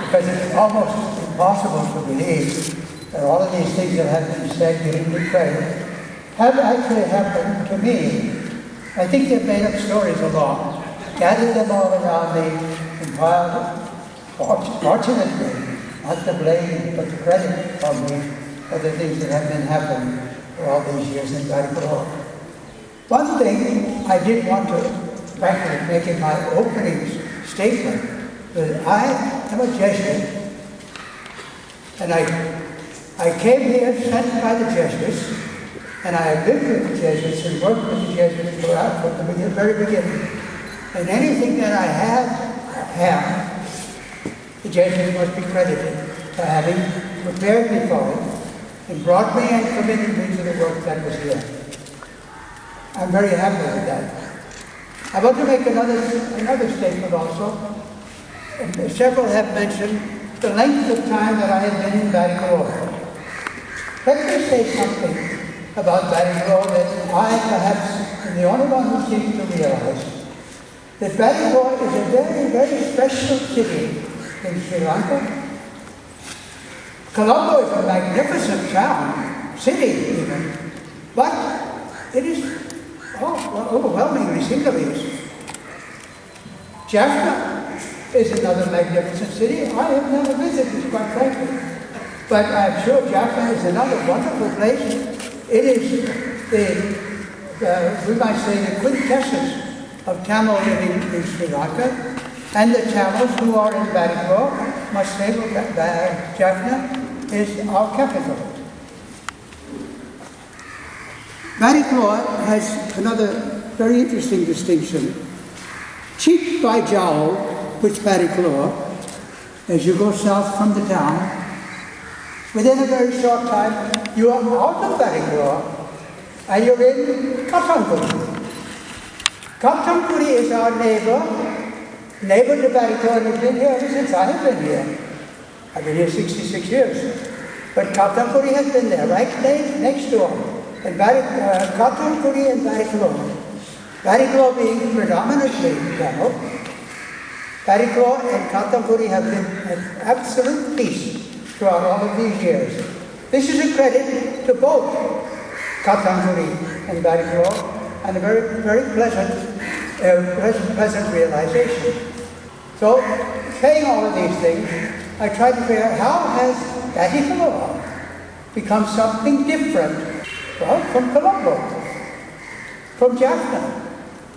because it's almost impossible to believe that all of these things that have been said, giving me credit, have actually happened to me. I think they've made up stories along, gathered them all around me, and piled, fortunately, not the blame, but the credit on me for the things that have been happening for all these years in Batticaloa. One thing I did want to frankly make in my opening statement, that I am a Jesuit, and I came here sent by the Jesuits, and I have lived with the Jesuits and worked with the Jesuits throughout from the very beginning. And anything that I have, the Jesuits must be credited for having prepared me for it and brought me and committed me to the work that was here. I'm very happy with that. I want to make another statement also. And several have mentioned the length of time that I have been in Batticaloa. Let me say something about Batticaloa that I perhaps am the only one who seems to realize. That Batticaloa is a very, very special city in Sri Lanka. Colombo is a magnificent town, city even, but it is overwhelmingly Sinhalese. Jaffna is another magnificent city. I have never visited, quite frankly, but I'm sure Jaffna is another wonderful place. It is we might say, the quintessence of Tamil living in Sri Lanka, and the Tamils who are in Batticaloa must say that Jaffna is our capital. Batticaloa has another very interesting distinction. Cheek by jowl with Batticaloa, as you go south from the town, within a very short time, you are out of Batticaloa and you're in Katanguri. Katanguri is our neighbor to Batticaloa, and has been here ever since I have been here. I've been here 66 years. But Katanguri has been there, right next door. And Katanguri and Batticaloa. Batticaloa being predominantly Tamil. Batticaloa and Katanguri have been at absolute peace throughout all of these years. This is a credit to both Katanguri and Batticaloa, and a very, very pleasant realization. So, saying all of these things, I tried to figure out how has Batticaloa become something different? Well, from Colombo, from Jaffna,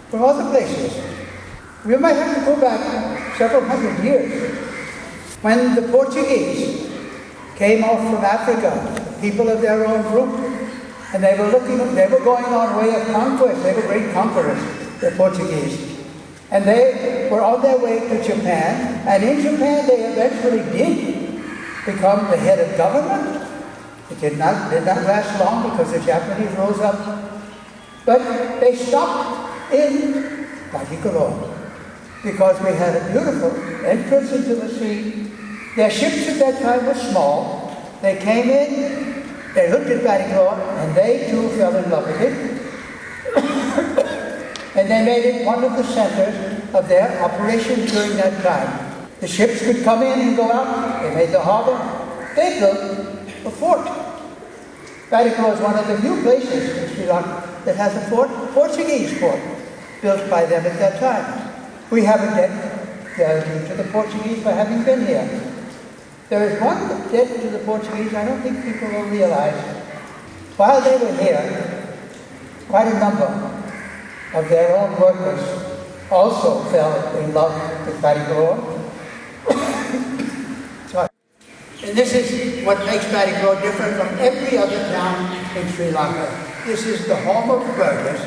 from other places. We might have to go back several hundred years. When the Portuguese came off from Africa, people of their own group, and they were going on way of conquest. They were great conquerors, the Portuguese. And they were on their way to Japan, and in Japan they eventually did become the head of government. It did not last long because the Japanese rose up. But they stopped in Batticaloa because we had a beautiful entrance into the sea. Their ships at that time were small. They came in, they looked at Batticaloa, and they too fell in love with it. And they made it one of the centers of their operations during that time. The ships could come in and go out. They made the harbor. They built a fort. Batticaloa is one of the few places in Sri Lanka that has a fort, Portuguese fort, built by them at that time. We have a debt due to the Portuguese for having been here. There is one debt to the Portuguese I don't think people will realize. While they were here, quite a number of their own workers also fell in love with Batticaloa. Sorry. And this is what makes Batticaloa different from every other town in Sri Lanka. This is the home of burghers,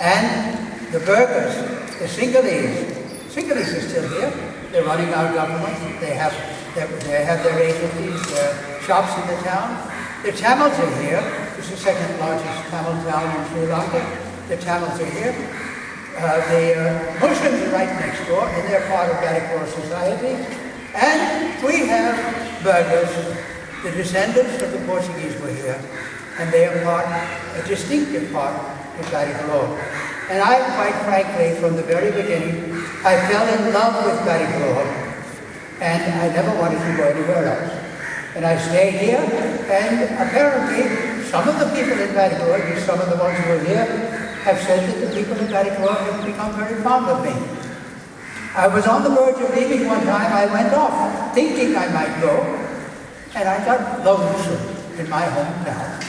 and the burghers, the Sinhalese are still here. They're running our government. They have their agencies, their shops in the town. The Tamils are here. It's the second largest Tamil town in Sri Lanka. The Tamils are here. The Muslims are right next door, and they're part of Batticaloa society. And we have burghers, the descendants of the Portuguese were here, and they are a distinctive part of Batticaloa. And I, quite frankly, from the very beginning, I fell in love with Batticaloa. and I never wanted to go anywhere else. And I stayed here, and apparently some of the people in Batticaloa, at least some of the ones who are here, have said that the people in Batticaloa have become very fond of me. I was on the verge of leaving one time. I went off thinking I might go, and I got lonesome in my hometown.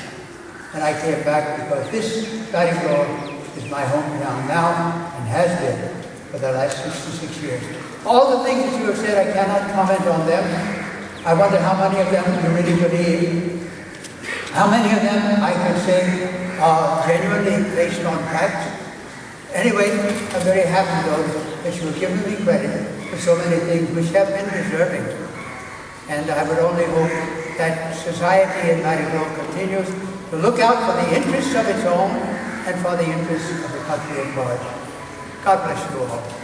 And I came back because this Batticaloa is my hometown now and has been for the last 66 years. All the things that you have said, I cannot comment on them. I wonder how many of them you really believe. How many of them I can say are genuinely based on facts. Anyway, I'm very happy though that you have given me credit for so many things which have been deserving. And I would only hope that society in Batticaloa continues to look out for the interests of its own and for the interests of the country at large. God bless you all.